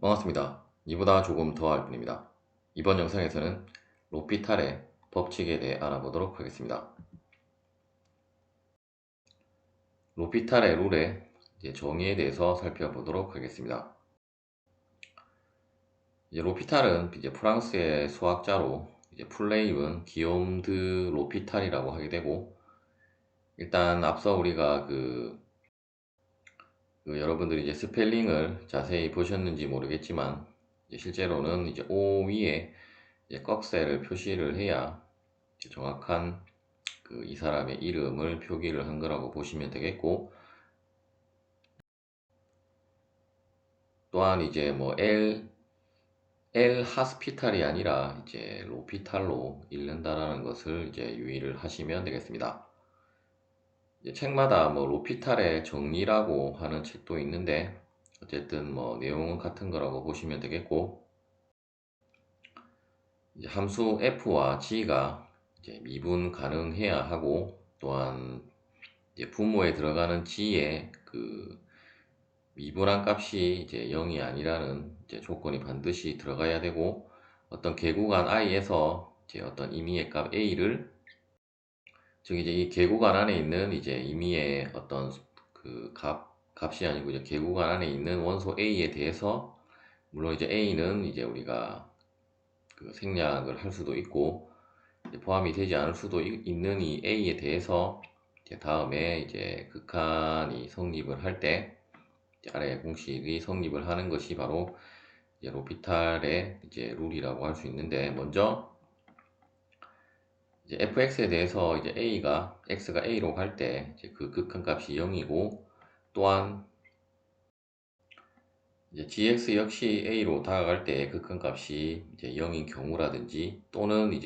반갑습니다. 이보다 조금 더 할 뿐입니다. 이번 영상에서는 로피탈의 법칙에 대해 알아보도록 하겠습니다. 로피탈의 룰의 정의에 대해서 살펴보도록 하겠습니다. 로피탈은 프랑스의 수학자로 풀네임은 기욤 드 로피탈이라고 하게 되고, 일단 앞서 우리가 여러분들이 스펠링을 자세히 보셨는지 모르겠지만, 실제로는 O 위에 꺽쇠를 표시를 해야 정확한 이 사람의 이름을 표기를 한 거라고 보시면 되겠고, 또한 뭐 엘 하스피탈이 아니라 로피탈로 읽는다라는 것을 유의를 하시면 되겠습니다. 책마다 로피탈의 정리라고 하는 책도 있는데, 어쨌든 내용은 같은 거라고 보시면 되겠고, 함수 f와 g가 미분 가능해야 하고, 또한 분모에 들어가는 g의 미분한 값이 0이 아니라는 조건이 반드시 들어가야 되고, 어떤 계구간 i에서 어떤 임의의 값 a를, 즉 이 계구간 안에 있는 임의의 어떤 값이 아니고 계구간 안에 있는 원소 a에 대해서, 물론 a는 우리가 생략을 할 수도 있고 포함이 되지 않을 수도 있는 이 a에 대해서 다음에 극한이 성립을 할 때 아래 공식이 성립을 하는 것이 바로 로피탈의 룰이라고 할 수 있는데, 먼저 fx에 대해서 x가 a로 갈 때 그 극한값이 0이고, 또한 gx 역시 a로 다가갈 때 극한값이 0인 경우라든지, 또는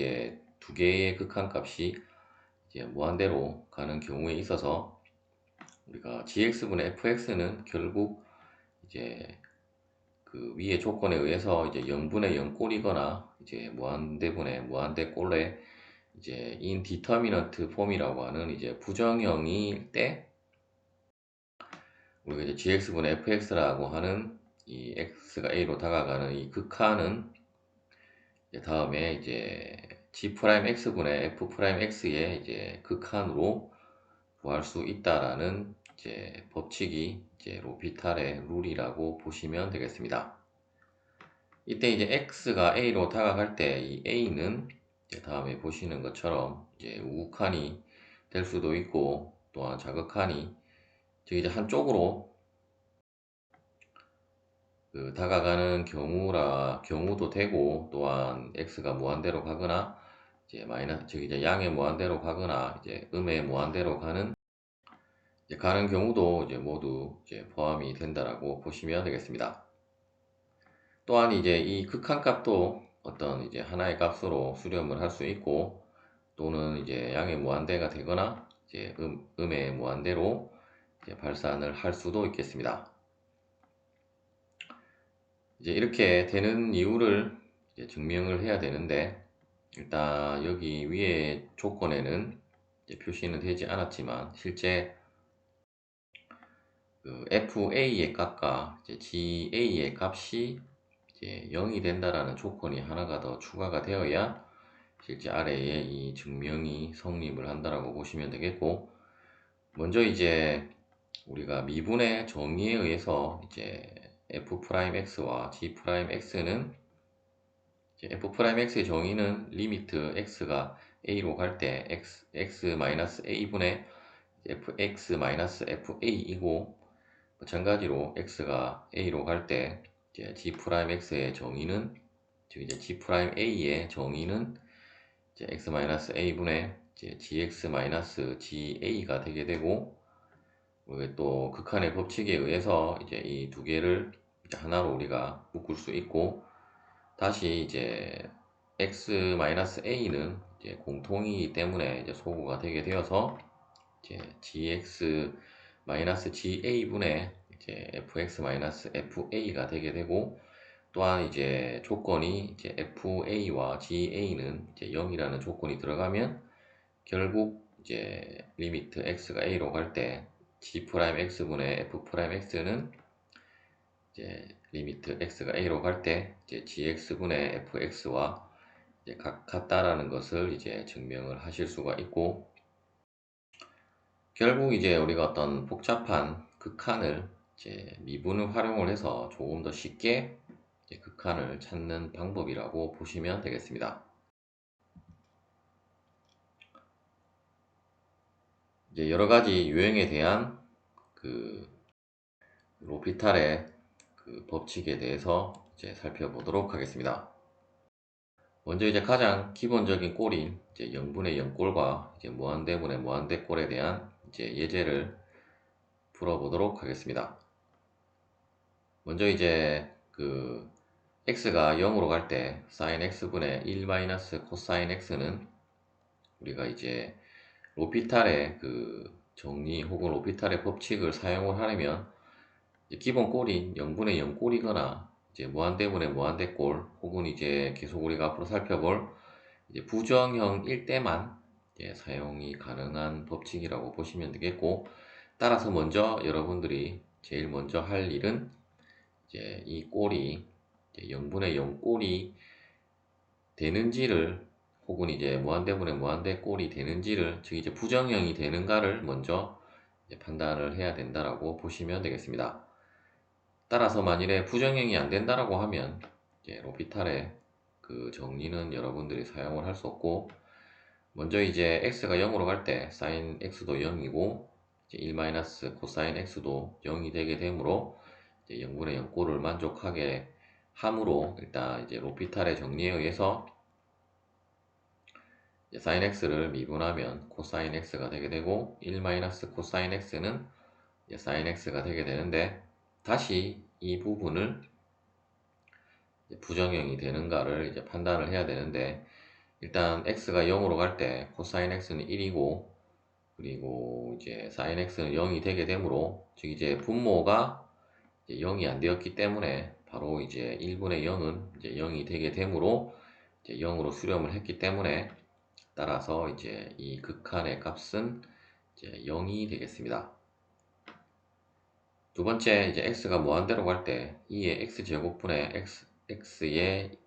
두 개의 극한값이 무한대로 가는 경우에 있어서 우리가 gx분의 fx는 결국 위의 조건에 의해서 0분의 0꼴이거나 무한대분의 무한대꼴의 인디터미넌트 폼이라고 하는 부정형일 때, 우리가 gx분의 fx라고 하는 이 x가 a로 다가가는 이 극한은 다음에 g'x분의 f'x의 극한으로 구할 수 있다라는 법칙이 로피탈의 룰이라고 보시면 되겠습니다. 이때 x가 a로 다가갈 때 이 a는 다음에 보시는 것처럼 우극한이 될 수도 있고, 또한 자극한이, 즉 한쪽으로 다가가는 경우도 되고, 또한 x가 무한대로 가거나 즉 양의 무한대로 가거나 음의 무한대로 가는 경우도 모두 포함이 된다라고 보시면 되겠습니다. 또한 이 극한값도 어떤 하나의 값으로 수렴을 할 수 있고, 또는 양의 무한대가 되거나 음의 무한대로 발산을 할 수도 있겠습니다. 이렇게 되는 이유를 증명을 해야 되는데, 일단 여기 위에 조건에는 표시는 되지 않았지만, 실제 FA의 값과 GA의 값이 0이 된다라는 조건이 하나가 더 추가가 되어야 실제 아래에 이 증명이 성립을 한다라고 보시면 되겠고, 먼저 우리가 미분의 정의에 의해서 f'x와 g'x는 f'x의 정의는 리미트 x가 a로 갈 때 x-a분의 fx-fa이고, 마찬가지로 x가 a로 갈 때 g'x의 정의는, 즉 g'a의 정의는 x-a분의 gx-ga가 되게 되고, 또 극한의 법칙에 의해서 이 두 개를 하나로 우리가 묶을 수 있고, 다시 x-a는 공통이기 때문에 소구가 되게 되어서 gx-ga분의 fx-fa가 되게 되고, 또한 조건이 fa와 ga는 0이라는 조건이 들어가면 결국 리미트 x가 a로 갈 때 g'x분의 f'x는 이제 리미트 x가 a로 갈 때 이제 gx분의 fx와 이제 같다라는 것을 이제 증명을 하실 수가 있고, 결국 이제 우리가 어떤 복잡한 극한을 이제 미분을 활용을 해서 조금 더 쉽게 이제 극한을 찾는 방법이라고 보시면 되겠습니다. 이제 여러 가지 유형에 대한 그 로피탈의 그 법칙에 대해서 이제 살펴보도록 하겠습니다. 먼저 이제 가장 기본적인 꼴인 이제 0분의 0꼴과 이제 무한대분의 무한대꼴에 대한 이제 예제를 풀어보도록 하겠습니다. 먼저 이제 그 x가 0으로 갈 때 sin x분의 1 마이너스 코사인 x는 우리가 이제 로피탈의 그 정리 혹은 로피탈의 법칙을 사용을 하려면 기본 꼴인 0분의 0 꼴이거나 이제 무한대분의 무한대꼴 혹은 이제 계속 우리가 앞으로 살펴볼 이제 부정형일 때만 사용이 가능한 법칙이라고 보시면 되겠고, 따라서 먼저 여러분들이 제일 먼저 할 일은 이제 이 꼴이 이제 0분의 0 꼴이 되는지를 혹은 이제 무한대분의 무한대 꼴이 되는지를, 즉 이제 부정형이 되는가를 먼저 판단을 해야 된다라고 보시면 되겠습니다. 따라서 만일에 부정형이 안 된다라고 하면 이제 로피탈의 그 정리는 여러분들이 사용을 할 수 없고, 먼저 이제 x가 0으로 갈 때 sin x도 0이고 1 마이너스 코사인 x도 0이 되게 되므로 이제 0분의 0꼴을 만족하게 함으로 일단 이제 로피탈의 정리에 의해서 sin x를 미분하면 코사인 x가 되게 되고 1 마이너스 코사인 x는 sin x가 되게 되는데, 다시 이 부분을 부정형이 되는가를 이제 판단을 해야 되는데, 일단 x가 0으로 갈 때 코사인 x는 1이고 그리고 이제 sin x는 0이 되게 되므로, 즉 이제 분모가 이제 0이 안 되었기 때문에 바로 이제 1분의 0은 이제 0이 되게 되므로 이제 0으로 수렴을 했기 때문에, 따라서 이제 이 극한의 값은 이제 0이 되겠습니다. 두 번째, 이제 x가 무한대로 갈 때 2의 x제곱분의 x의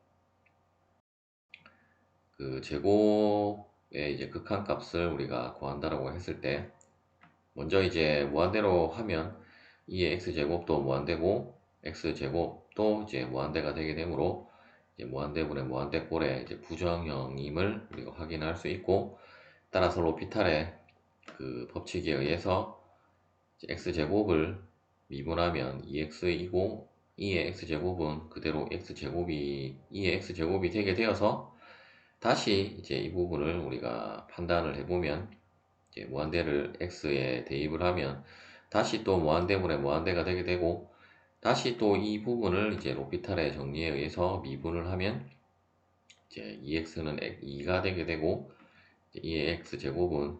그 제곱의 이제 극한값을 우리가 구한다라고 했을 때, 먼저 이제 무한대로 하면 2의 x제곱도 무한대고 x제곱도 이제 무한대가 되게 되므로 이제 무한대분의 무한대꼴의 이제 부정형임을 우리가 확인할 수 있고, 따라서 로피탈의 그 법칙에 의해서 x제곱을 미분하면 2x이고 2의 x제곱은 그대로 x제곱이 2의 x제곱이 되게 되어서, 다시 이제 이 부분을 우리가 판단을 해보면 이제 무한대를 x에 대입을 하면 다시 또 무한대분의 무한대가 되게 되고, 다시 또 이 부분을 이제 로피탈의 정리에 의해서 미분을 하면 이제 2x는 2가 되게 되고 2의 x제곱은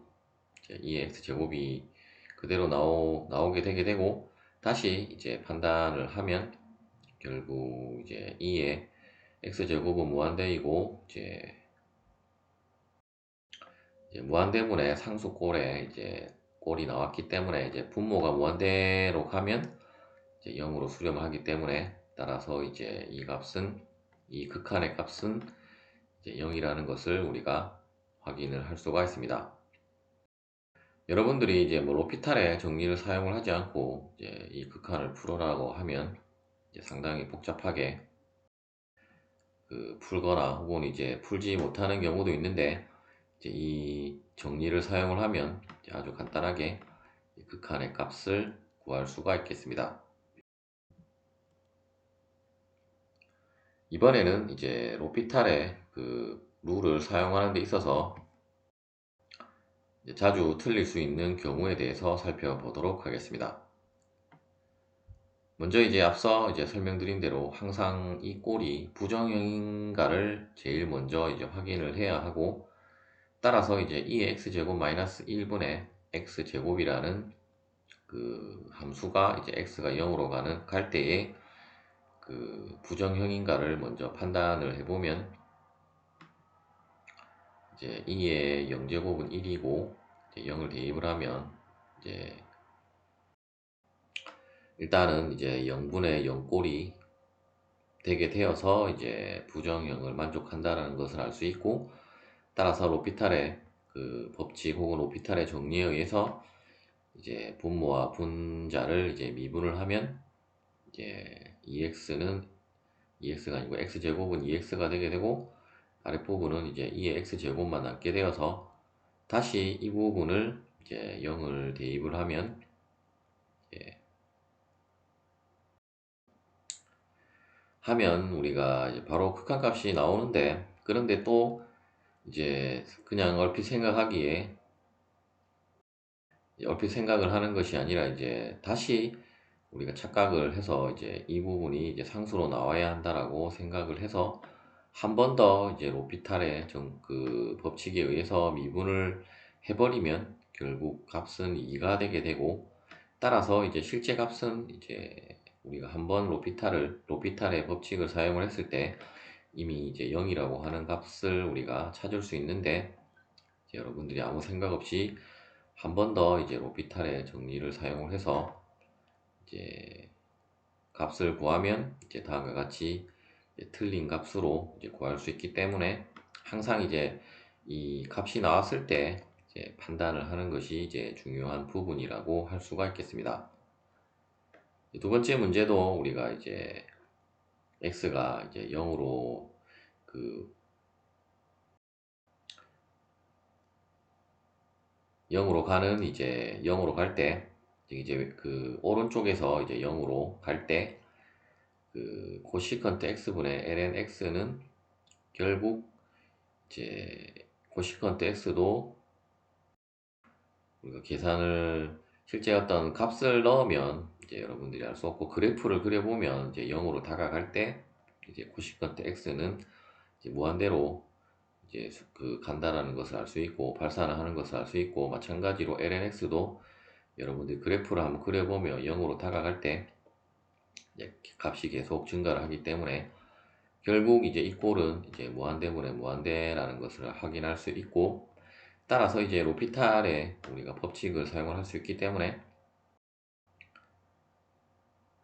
이제 2의 x제곱이 그대로 나오게 되게 되고, 다시 이제 판단을 하면 결국 이제 2의 x제곱은 무한대이고 이제 무한대분의 상수꼴에 이제 꼴이 나왔기 때문에 이제 분모가 무한대로 가면 이제 0으로 수렴을 하기 때문에, 따라서 이제 이 값은 이 극한의 값은 이제 0이라는 것을 우리가 확인을 할 수가 있습니다. 여러분들이 이제 뭐 로피탈의 정리를 사용을 하지 않고 이제 이 극한을 풀어라고 하면 이제 상당히 복잡하게 그 풀거나 혹은 이제 풀지 못하는 경우도 있는데, 이제 이 정리를 사용을 하면 이제 아주 간단하게 극한의 값을 구할 수가 있겠습니다. 이번에는 이제 로피탈의 그 룰을 사용하는 데 있어서 자주 틀릴 수 있는 경우에 대해서 살펴보도록 하겠습니다. 먼저 이제 앞서 이제 설명드린 대로 항상 이 꼴이 부정형인가를 제일 먼저 이제 확인을 해야 하고, 따라서 이제 2의 x제곱 마이너스 1분의 x제곱이라는 그 함수가 이제 x가 0으로 갈 때에 그 부정형인가를 먼저 판단을 해보면, 이제 2의 0제곱은 1이고 0을 대입을 하면 이제 일단은 이제 0분의 0꼴이 되게 되어서 이제 부정형을 만족한다라는 것을 알 수 있고, 따라서 로피탈의 그 법칙 혹은 로피탈의 정리에 의해서 이제 분모와 분자를 이제 미분을 하면 이제 EX가 아니고 X제곱은 EX가 되게 되고, 아랫부분은 이제 2의 X제곱만 남게 되어서 다시 이 부분을 이제 0을 대입을 하면 우리가 이제 바로 극한값이 나오는데, 그런데 또 이제 그냥 얼핏 생각을 하는 것이 아니라 이제 다시 우리가 착각을 해서 이제 이 부분이 이제 상수로 나와야 한다라고 생각을 해서 한 번 더 이제 로피탈의 그 법칙에 의해서 미분을 해버리면 결국 값은 2가 되게 되고, 따라서 이제 실제 값은 이제 우리가 한번 로피탈의 법칙을 사용을 했을 때 이미 이제 0이라고 하는 값을 우리가 찾을 수 있는데, 이제 여러분들이 아무 생각 없이 한 번 더 이제 로피탈의 정리를 사용을 해서 이제 값을 구하면 이제 다음과 같이 이제 틀린 값으로 이제 구할 수 있기 때문에, 항상 이제 이 값이 나왔을 때 이제 판단을 하는 것이 이제 중요한 부분이라고 할 수가 있겠습니다. 두 번째 문제도 우리가 이제 x가 이제 0으로 그 0으로 가는 이제 0으로 갈 때, 이제 그 오른쪽에서 이제 0으로 갈 때 그 코시컨트 x분의 ln x는 결국 이제 코시컨트 x도 우리가 계산을 실제 어떤 값을 넣으면 이제 여러분들이 알 수 없고, 그래프를 그려보면 이제 0으로 다가갈 때 이제 코시컨트 x는 이제 무한대로 이제 그 간다라는 것을 알 수 있고, 발산을 하는 것을 알 수 있고, 마찬가지로 lnx도 여러분들이 그래프를 한번 그려보면 0으로 다가갈 때 이제 값이 계속 증가를 하기 때문에 결국 이제 이 꼴은 이제 무한대분의 무한대라는 것을 확인할 수 있고, 따라서 이제 로피탈의 우리가 법칙을 사용을 할 수 있기 때문에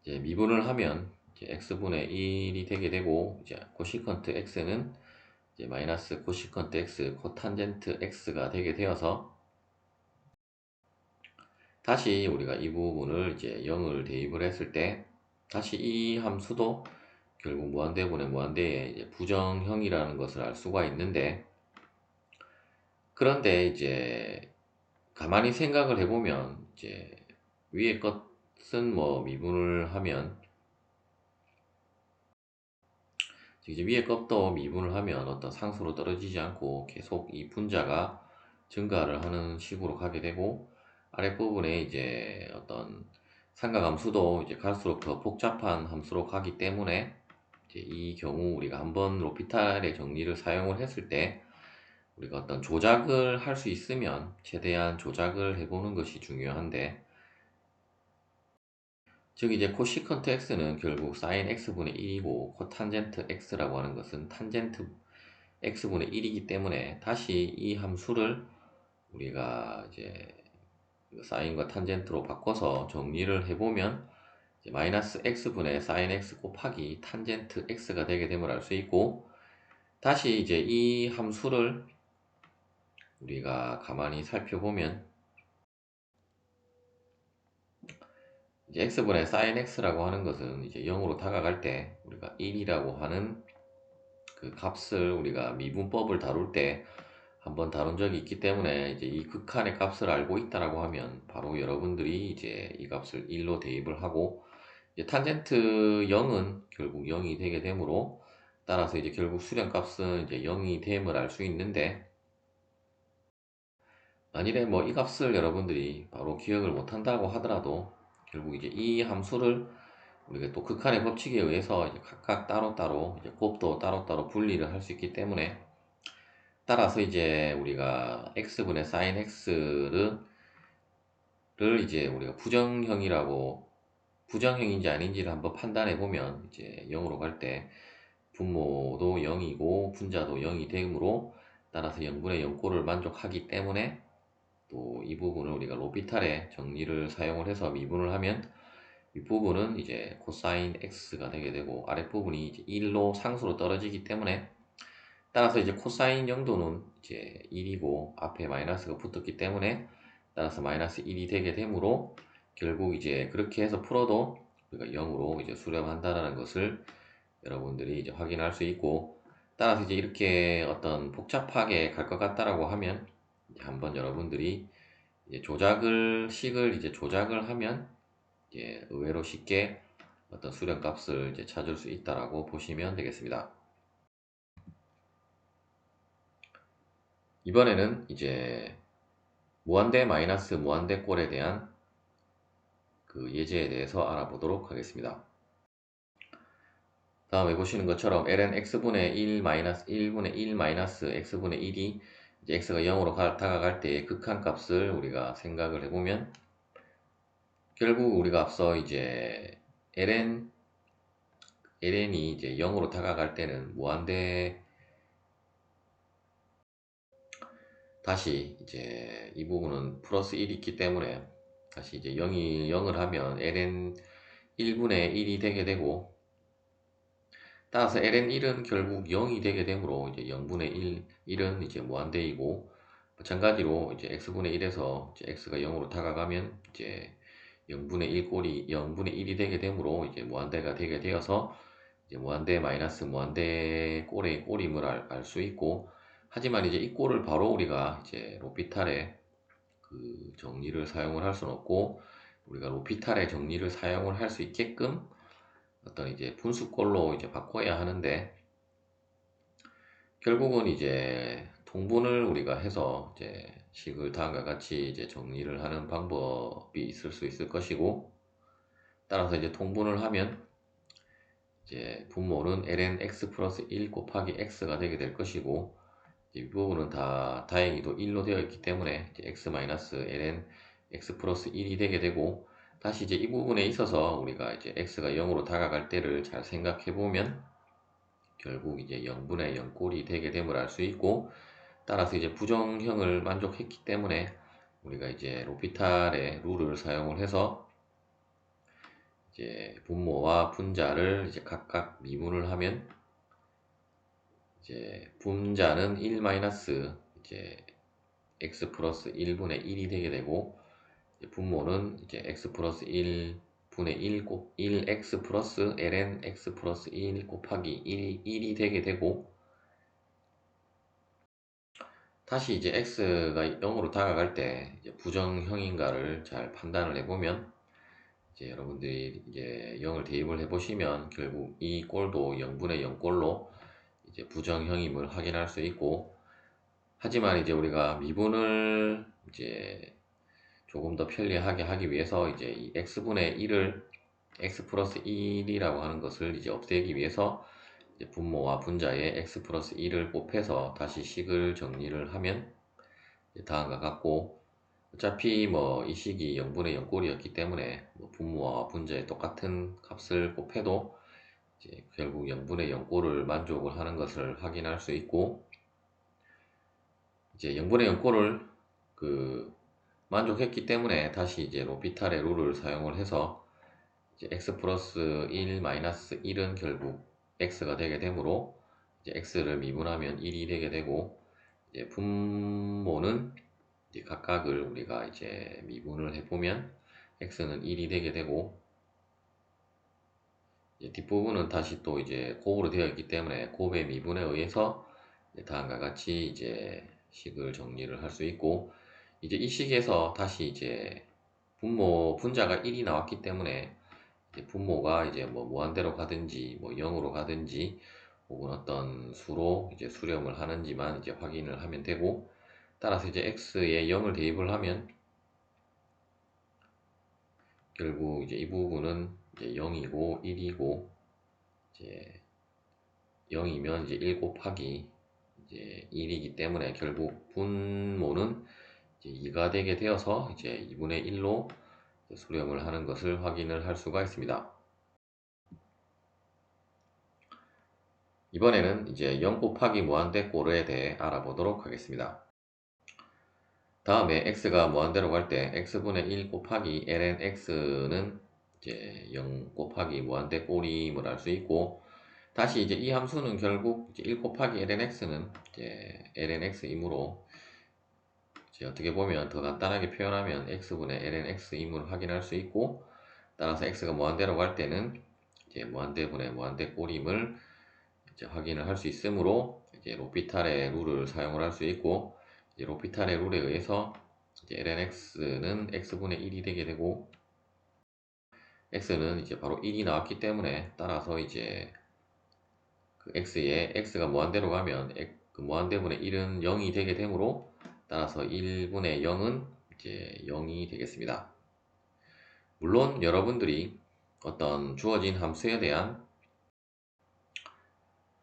이제 미분을 하면 이제 x분의 1이 되게 되고, 이제 코시컨트 x는 이제 마이너스 코시컨트 x 코탄젠트 x가 되게 되어서 다시 우리가 이 부분을 이제 0을 대입을 했을 때 다시 이 함수도 결국 무한대분의 무한대의 이제 부정형이라는 것을 알 수가 있는데, 그런데 이제 가만히 생각을 해보면 이제 위에 것은 뭐 미분을 하면 이제 위에 것도 미분을 하면 어떤 상수로 떨어지지 않고 계속 이 분자가 증가를 하는 식으로 가게 되고, 아랫부분에 이제 어떤 삼각함수도 이제 갈수록 더 복잡한 함수로 가기 때문에 이제 이 경우 우리가 한번 로피탈의 정리를 사용을 했을 때 우리가 어떤 조작을 할 수 있으면 최대한 조작을 해보는 것이 중요한데, 즉 이제 코시컨트 x는 결국 sin x분의 1이고, 코탄젠트 x라고 하는 것은 탄젠트 x분의 1이기 때문에 다시 이 함수를 우리가 이제 사인과 탄젠트로 바꿔서 정리를 해보면 이제 마이너스 x분의 sin x 곱하기 탄젠트 x가 되게 됨을 알 수 있고, 다시 이제 이 함수를 우리가 가만히 살펴보면 이제 x분의 sin x라고 하는 것은 이제 0으로 다가갈 때 우리가 1이라고 하는 그 값을 우리가 미분법을 다룰 때 한번 다룬 적이 있기 때문에, 이제 이 극한의 값을 알고 있다라고 하면 바로 여러분들이 이제 이 값을 1로 대입을 하고, 이제 탄젠트 0은 결국 0이 되게 되므로, 따라서 이제 결국 수렴값은 이제 0이 됨을 알 수 있는데, 만일에 뭐 이 값을 여러분들이 바로 기억을 못한다고 하더라도 결국 이제 이 함수를 우리가 또 극한의 법칙에 의해서 이제 각각 따로따로 이제 곱도 따로따로 분리를 할 수 있기 때문에, 따라서 이제 우리가 x분의 sin x를 이제 우리가 부정형인지 아닌지를 한번 판단해 보면 이제 0으로 갈 때 분모도 0이고 분자도 0이 되므로, 따라서 0분의 0꼴을 만족하기 때문에 또 이 부분을 우리가 로피탈의 정리를 사용을 해서 미분을 하면 윗부분은 이제 코사인 x가 되게 되고 아랫부분이 이제 1로 상수로 떨어지기 때문에 따라서 이제 코사인 영도는 이제 1이고 앞에 마이너스가 붙었기 때문에 따라서 마이너스 1이 되게 되므로 결국 이제 그렇게 해서 풀어도 우리가 0으로 이제 수렴한다라는 것을 여러분들이 이제 확인할 수 있고, 따라서 이제 이렇게 어떤 복잡하게 갈 것 같다라고 하면 이제 한번 여러분들이 이제 식을 이제 조작을 하면 이제 의외로 쉽게 어떤 수렴값을 이제 찾을 수 있다라고 보시면 되겠습니다. 이번에는 이제 무한대 마이너스 무한대 꼴에 대한 그 예제에 대해서 알아보도록 하겠습니다. 다음에 보시는 것처럼 ln x분의 1 마이너스 1분의 1 마이너스 x분의 1이 이제 x가 0으로 다가갈 때의 극한값을 우리가 생각을 해보면, 결국 우리가 앞서 이제 ln이 이제 0으로 다가갈 때는 무한대, 다시 이제 이 부분은 플러스 1이 있기 때문에 다시 이제 0을 하면 ln 1분의 1이 되게 되고, 따라서 ln1은 결국 0이 되게 되므로 이제 0분의 1은 이제 무한대이고, 마찬가지로 이제 x분의 1에서 이제 x가 0으로 다가가면 이제 0분의 1 꼴이 0분의 1이 되게 되므로 이제 무한대가 되게 되어서 이제 무한대 마이너스 무한대 꼴의 꼴임을 알 수 있고, 하지만 이제 이 꼴을 바로 우리가 이제 로피탈의 그 정리를 사용을 할 수는 없고, 우리가 로피탈의 정리를 사용을 할 수 있게끔 어떤 이제 분수꼴로 이제 바꿔야 하는데, 결국은 이제 통분을 우리가 해서 이제 식을 다음과 같이 이제 정리를 하는 방법이 있을 수 있을 것이고, 따라서 이제 통분을 하면 이제 분모는 ln x 플러스 1 곱하기 x가 되게 될 것이고, 이 부분은 다 다행히도 1로 되어 있기 때문에 이제 x 마이너스 ln x 플러스 1이 되게 되고, 다시 이제 이 부분에 있어서 우리가 이제 x가 0으로 다가갈 때를 잘 생각해 보면 결국 이제 0분의 0 꼴이 되게 됨을 알 수 있고, 따라서 이제 부정형을 만족했기 때문에 우리가 이제 로피탈의 룰을 사용을 해서 이제 분모와 분자를 이제 각각 미분을 하면 이제 분자는 1 마이너스 이제 x 플러스 1분의 1이 되게 되고, 분모는 이제 x 플러스 1분의 1x 플러스 ln x 플러스 1 곱하기 1이 되게 되고, 다시 이제 x가 0으로 다가갈 때 이제 부정형인가를 잘 판단을 해보면 이제 여러분들이 이제 0을 대입을 해보시면 결국 이 꼴도 0분의 0 꼴로 이제 부정형임을 확인할 수 있고, 하지만 이제 우리가 미분을 이제 조금 더 편리하게 하기 위해서 이제 이 x분의 1을 x 플러스 1이라고 하는 것을 이제 없애기 위해서 이제 분모와 분자에 x 플러스 1을 곱해서 다시 식을 정리를 하면 다음과 같고, 어차피 뭐 이 식이 0분의 0 꼴이었기 때문에 뭐 분모와 분자에 똑같은 값을 곱해도 이제 결국 0분의 0 꼴을 만족을 하는 것을 확인할 수 있고, 이제 0분의 0 꼴을 그 만족했기 때문에 다시 이제 로피탈의 룰을 사용을 해서 이제 x 플러스 1 마이너스 1은 결국 x가 되게 되므로 이제 x를 미분하면 1이 되게 되고, 이제 분모는 이제 각각을 우리가 이제 미분을 해보면 x는 1이 되게 되고, 이제 뒷부분은 다시 또 이제 곱으로 되어 있기 때문에 곱의 미분에 의해서 다음과 같이 이제 식을 정리를 할 수 있고, 이제 이 식에서 다시 이제 분자가 1이 나왔기 때문에 이제 분모가 이제 뭐 무한대로 가든지 뭐 0으로 가든지 혹은 어떤 수로 이제 수렴을 하는지만 이제 확인을 하면 되고, 따라서 이제 x에 0을 대입을 하면 결국 이제 이 부분은 이제 0이고 1이고, 이제 0이면 이제 1 곱하기 이제 1이기 때문에 결국 분모는 이제 2가 되게 되어서 이제 2분의 1로 수렴을 하는 것을 확인을 할 수가 있습니다. 이번에는 이제 0 곱하기 무한대 꼴에 대해 알아보도록 하겠습니다. 다음에 x가 무한대로 갈 때 x분의 1 곱하기 ln x는 이제 0 곱하기 무한대 꼬림을 알 수 있고, 다시 이제 이 함수는 결국 이제 1 곱하기 lnx는 이제 lnx이므로 이제 어떻게 보면 더 간단하게 표현하면 x분의 lnx임을 확인할 수 있고, 따라서 x가 무한대로 갈 때는 이제 무한대분의 무한대 꼬림을 이제 확인을 할 수 있으므로 이제 로피탈의 룰을 사용을 할 수 있고, 이제 로피탈의 룰에 의해서 이제 lnx는 x분의 1이 되게 되고, x는 이제 바로 1이 나왔기 때문에 따라서 이제 그 x가 무한대로 가면 그 무한대분의 1은 0이 되게 되므로 따라서 1분의 0은 이제 0이 되겠습니다. 물론 여러분들이 어떤 주어진 함수에 대한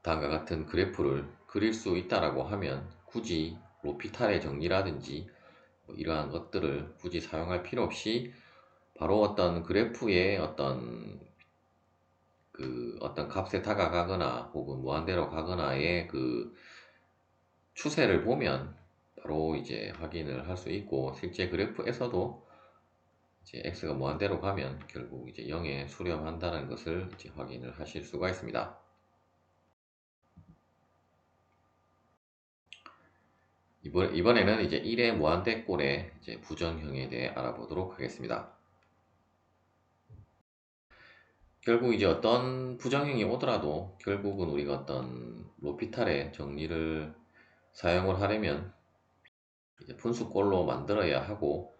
다음과 같은 그래프를 그릴 수 있다라고 하면 굳이 로피탈의 정리라든지 뭐 이러한 것들을 굳이 사용할 필요 없이 바로 어떤 그래프의 어떤 값에 다가가거나 혹은 무한대로 가거나의 그 추세를 보면 바로 이제 확인을 할 수 있고, 실제 그래프에서도 이제 x가 무한대로 가면 결국 이제 0에 수렴한다는 것을 이제 확인을 하실 수가 있습니다. 이번에는 이제 1의 무한대 꼴의 이제 부정형에 대해 알아보도록 하겠습니다. 결국 이제 어떤 부정형이 오더라도 결국은 우리가 어떤 로피탈의 정리를 사용을 하려면 이제 분수꼴로 만들어야 하고,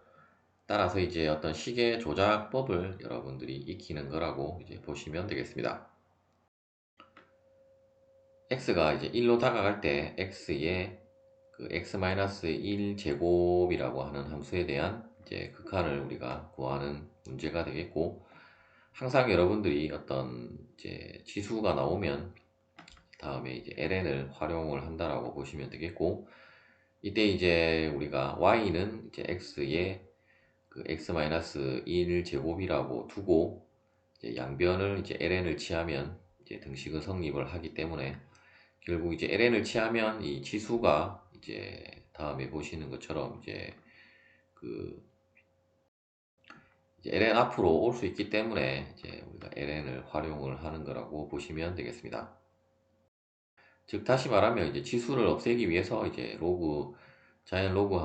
따라서 이제 어떤 식의 조작법을 여러분들이 익히는 거라고 이제 보시면 되겠습니다. x가 이제 1로 다가갈 때 x의 그 x-1 제곱이라고 하는 함수에 대한 이제 극한을 우리가 구하는 문제가 되겠고, 항상 여러분들이 어떤 이제 지수가 나오면 다음에 이제 ln을 활용을 한다라고 보시면 되겠고, 이때 이제 우리가 y는 이제 x의 그 x-1 제곱이라고 두고 이제 양변을 이제 ln을 취하면 이제 등식은 성립을 하기 때문에 결국 이제 ln을 취하면 이 지수가 이제 다음에 보시는 것처럼 이제 ln 앞으로 올 수 있기 때문에 이제 우리가 ln을 활용을 하는 거라고 보시면 되겠습니다. 즉 다시 말하면 이제 지수를 없애기 위해서 이제 자이언트 로그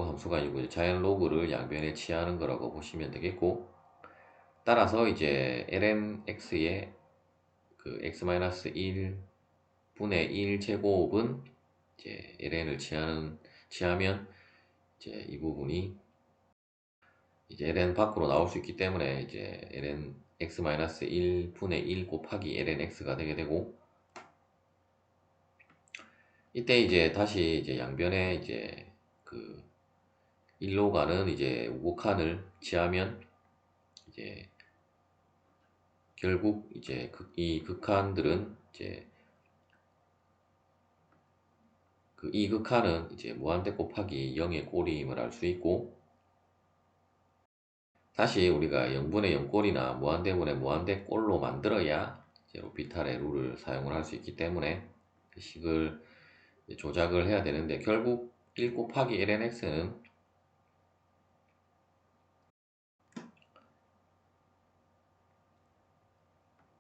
함수가 아니고 자이언트 로그를 양변에 취하는 거라고 보시면 되겠고, 따라서 이제 lnx의 그 x-1 분의 1 제곱은 이제 ln을 취하면 이제 이 부분이 이제 ln 밖으로 나올 수 있기 때문에 이제 ln x-1 분의 1 곱하기 ln x가 되게 되고, 이때 이제 다시 이제 양변에 이제 그 1로 가는 이제 우극한을 취하면 이제 결국 이제 이 극한들은 이제 이 극한은 이제 무한대 곱하기 0의 꼴임을 알 수 있고, 다시 우리가 0분의 0꼴이나 무한대분의 무한대 꼴로 만들어야 이제 로피탈의 룰을 사용을 할 수 있기 때문에 그 식을 조작을 해야 되는데, 결국 1 곱하기 lnx는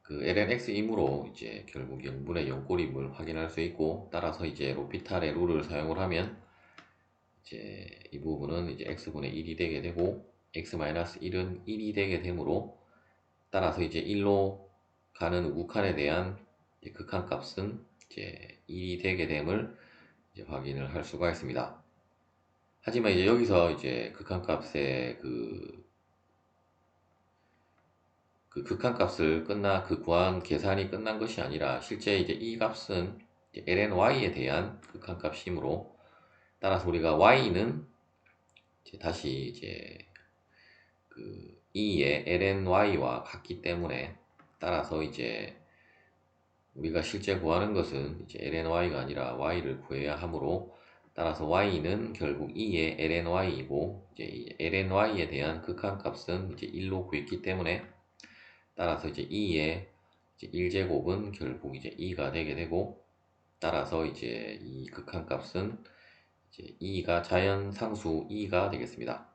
그 lnx이므로 이제 결국 0분의 0꼴임을 확인할 수 있고, 따라서 이제 로피탈의 룰을 사용을 하면 이제 이 부분은 이제 x분의 1이 되게 되고, x-1은 1이 되게 되므로 따라서 이제 1로 가는 우극한에 대한 극한값은 이제 1이 되게 됨을 이제 확인을 할 수가 있습니다. 하지만 이제 여기서 이제 극한값의 그 극한값을 구한 계산이 끝난 것이 아니라 실제 이제 이 값은 이제 lny에 대한 극한값이므로, 따라서 우리가 y는 이제 다시 이제 그 2의 lny와 같기 때문에, 따라서 이제 우리가 실제 구하는 것은 이제 lny가 아니라 y를 구해야 하므로, 따라서 y는 결국 2의 lny이고 이제 이 lny에 대한 극한값은 이제 1로 구했기 때문에, 따라서 이제 2의 1제곱은 결국 이제 2가 되게 되고, 따라서 이제 이 극한값은 이제 2가 자연상수 2가 되겠습니다.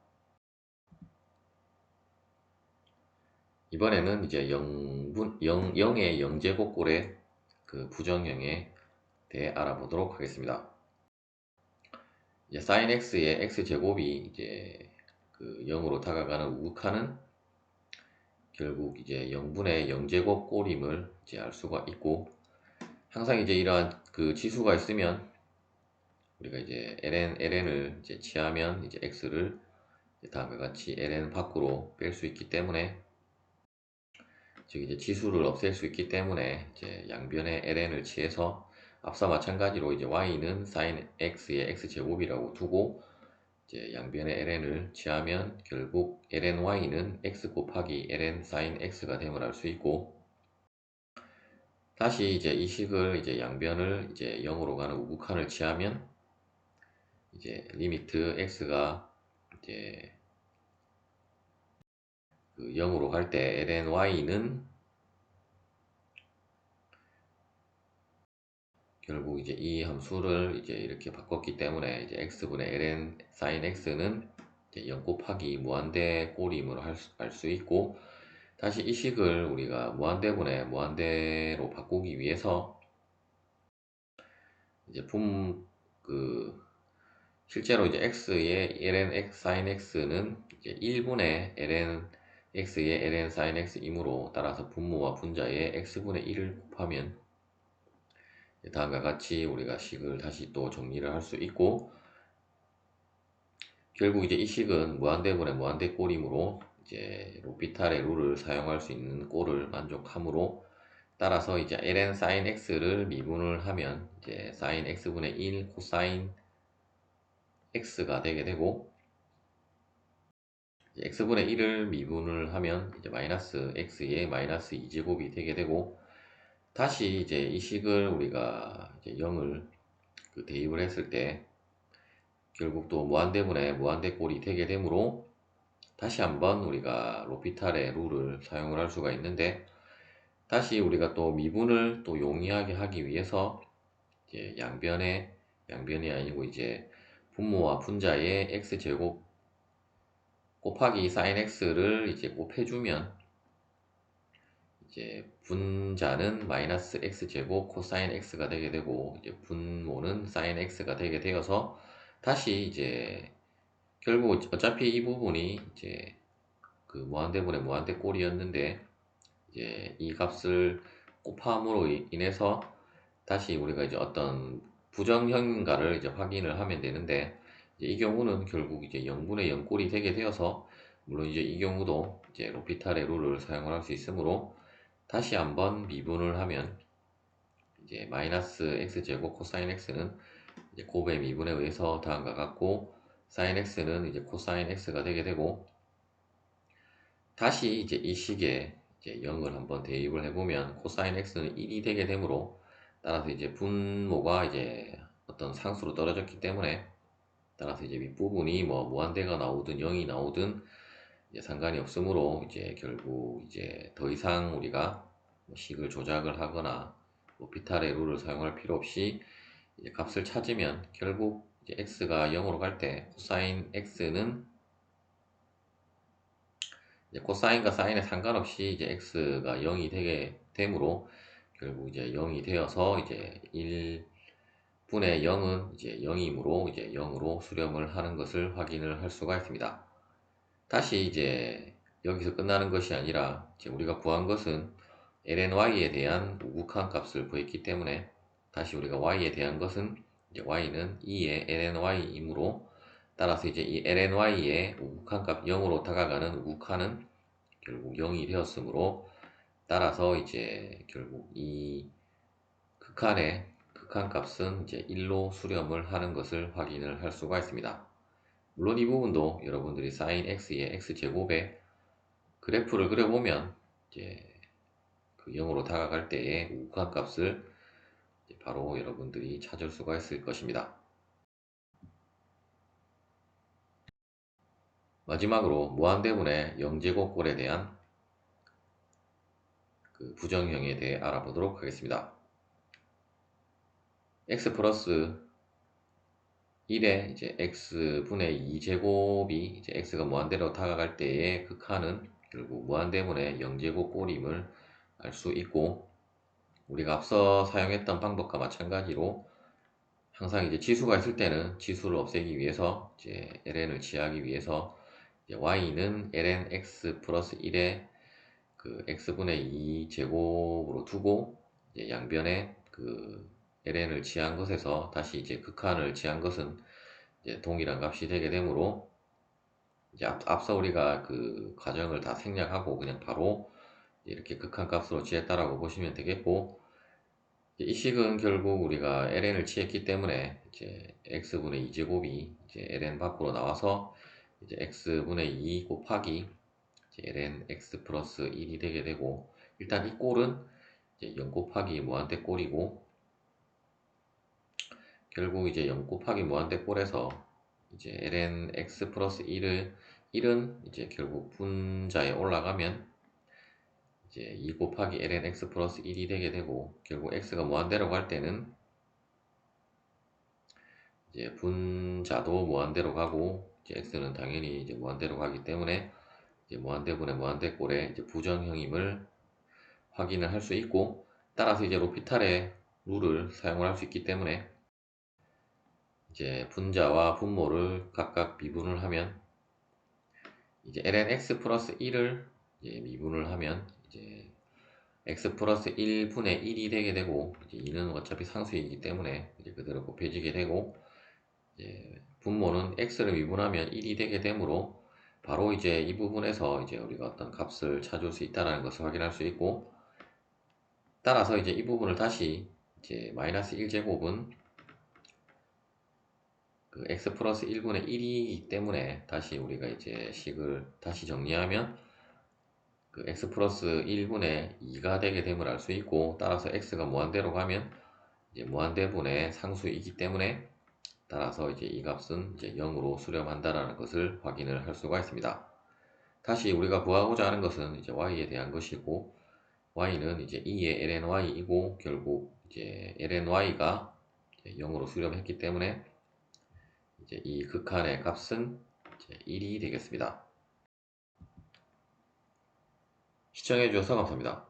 이번에는 이제 0의 영제곱꼴의 그 부정형에 대해 알아보도록 하겠습니다. 이제 sin x의 x제곱이 이제 그 0으로 다가가는 우극한은 결국 이제 0분의 0제곱 꼴임을 이제 알 수가 있고, 항상 이제 이러한 그 지수가 있으면 우리가 이제 ln을 이제 취하면 이제 x를 다음과 같이 ln 밖으로 뺄 수 있기 때문에, 즉 이제 지수를 없앨 수 있기 때문에 이제 양변에 ln을 취해서 앞서 마찬가지로 이제 y는 sin x의 x제곱이라고 두고 이제 양변에 ln을 취하면 결국 lny는 x 곱하기 ln sin x가 됨을 알 수 있고, 다시 이제 이 식을 이제 양변을 이제 0으로 가는 우극한을 취하면 이제 리미트 x가 이제 그 0으로 갈 때 lny는 결국 이제 이 함수를 이제 이렇게 바꿨기 때문에 이제 x분의 ln sin x는 이제 0 곱하기 무한대 꼴임으로 알 수 있고, 다시 이 식을 우리가 무한대분의 무한대로 바꾸기 위해서 이제 실제로 이제 x의 ln x sin x는 이제 1분의 ln x의 ln sin x이므로, 따라서 분모와 분자의 x분의 1을 곱하면 다음과 같이 우리가 식을 다시 또 정리를 할 수 있고, 결국 이제 이 식은 무한대분의 무한대 꼴이므로 이제 로피탈의 룰을 사용할 수 있는 꼴을 만족하므로, 따라서 이제 ln sin x를 미분을 하면 이제 sin x분의 1 코사인 x가 되게 되고, 이제 x분의 1을 미분을 하면 이제 마이너스 x의 마이너스 2제곱이 되게 되고, 다시 이제 이 식을 우리가 이제 0을 대입을 했을 때 결국 또 무한대분의 무한대꼴이 되게 되므로, 다시 한번 우리가 로피탈의 룰을 사용을 할 수가 있는데, 다시 우리가 또 미분을 또 용이하게 하기 위해서 이제 양변이 아니고 이제 분모와 분자의 x제곱 곱하기 sin x를 이제 곱해주면 이제 분자는 마이너스 x제곱 코사인 x가 되게 되고, 이제 분모는 sin x가 되게 되어서, 다시 이제 결국 어차피 이 부분이 이제 그 무한대분의 무한대꼴이었는데, 이제 이 값을 곱함으로 인해서 다시 우리가 이제 어떤 부정형인가를 이제 확인을 하면 되는데, 이제 이 경우는 결국 이제 0분의 0꼴이 되게 되어서, 물론 이제 이 경우도 이제 로피탈의 룰을 사용을 할 수 있으므로 다시 한번 미분을 하면 이제 마이너스 x제곱 코사인 x는 이제 곱의 미분에 의해서 다음과 같고, sin x는 이제 코사인 x가 되게 되고, 다시 이제 이 식에 이제 0을 한번 대입을 해보면 코사인 x는 1이 되게 되므로, 따라서 이제 분모가 이제 어떤 상수로 떨어졌기 때문에, 따라서 이제 윗부분이 뭐 무한대가 나오든 0이 나오든 이제 상관이 없으므로, 이제 결국 이제 더 이상 우리가 뭐 식을 조작을 하거나 로피탈의 룰을 사용할 필요 없이 이제 값을 찾으면 결국 이제 x가 0으로 갈 때 코사인 x는 이제 코사인과 사인에 상관없이 이제 x가 0이 되게 되므로, 결국 이제 0이 되어서 이제 1분의 0은 이제 0이므로 이제 0으로 수렴을 하는 것을 확인을 할 수가 있습니다. 다시 이제 여기서 끝나는 것이 아니라, 이제 우리가 구한 것은 lny에 대한 우극한 값을 구했기 때문에, 다시 우리가 y에 대한 것은 이제 y는 2의 lny이므로, 따라서 이제 이 lny의 우극한 값 0으로 다가가는 우극한은 결국 0이 되었으므로, 따라서 이제 결국 이 극한 값은 이제 1로 수렴을 하는 것을 확인을 할 수가 있습니다. 물론 이 부분도 여러분들이 sin x의 x제곱에 그래프를 그려보면 이제 그 0으로 다가갈 때의 우극한 값을 바로 여러분들이 찾을 수가 있을 것입니다. 마지막으로 무한대분의 영제곱꼴에 대한 그 부정형에 대해 알아보도록 하겠습니다. x 플러스 1에 이제 x분의 2제곱이 이제 x가 무한대로 다가갈 때의 극한은 결국 무한대분의 0제곱 꼴임을 알 수 있고, 우리가 앞서 사용했던 방법과 마찬가지로 항상 이제 지수가 있을 때는 지수를 없애기 위해서 이제 ln을 취하기 위해서 이제 y는 ln x 플러스 1의 그 x분의 2 제곱으로 두고, 이제 양변에 그 ln을 취한 것에서 다시 이제 극한을 취한 것은 이제 동일한 값이 되게 되므로, 이제 앞서 우리가 그 과정을 다 생략하고 그냥 바로 이렇게 극한값으로 취했다라고 보시면 되겠고, 이 식은 결국 우리가 ln을 취했기 때문에 이제 x분의 2제곱이 이제 ln 밖으로 나와서 이제 x분의 2 곱하기 이제 ln x 플러스 1이 되게 되고, 일단 이 꼴은 이제 0 곱하기 무한대 꼴이고, 결국 이제 0 곱하기 무한대 꼴에서 이제 ln x 플러스 1은 이제 결국 분자에 올라가면 이제 2 곱하기 ln x 플러스 1이 되게 되고, 결국 x가 무한대로 갈 때는 이제 분자도 무한대로 가고, 이제 x는 당연히 이제 무한대로 가기 때문에 이제 무한대분의 무한대꼴의 이제 부정형임을 확인을 할 수 있고, 따라서 이제 로피탈의 룰을 사용을 할 수 있기 때문에 이제 분자와 분모를 각각 미분을 하면 이제 ln x 플러스 1을 이제 미분을 하면 이제 x 플러스 1분의 1이 되게 되고, 이제 2는 어차피 상수이기 때문에 이제 그대로 곱해지게 되고, 이제 분모는 x를 미분하면 1이 되게 되므로 바로 이제 이 부분에서 이제 우리가 어떤 값을 찾을 수 있다는 것을 확인할 수 있고, 따라서 이제 이 부분을 다시 이제 마이너스 1제곱은 그 x 플러스 1분의 1이기 때문에 다시 우리가 이제 식을 다시 정리하면 그 x 플러스 1분의 2가 되게 됨을 알 수 있고, 따라서 x가 무한대로 가면 이제 무한대분의 상수이기 때문에 따라서 이제 이 값은 이제 0으로 수렴한다라는 것을 확인을 할 수가 있습니다. 다시 우리가 구하고자 하는 것은 이제 y에 대한 것이고, y는 이제 2의 lny이고, 결국 이제 lny가 0으로 수렴했기 때문에 이제 이 극한의 값은 이제 1이 되겠습니다. 시청해 주셔서 감사합니다.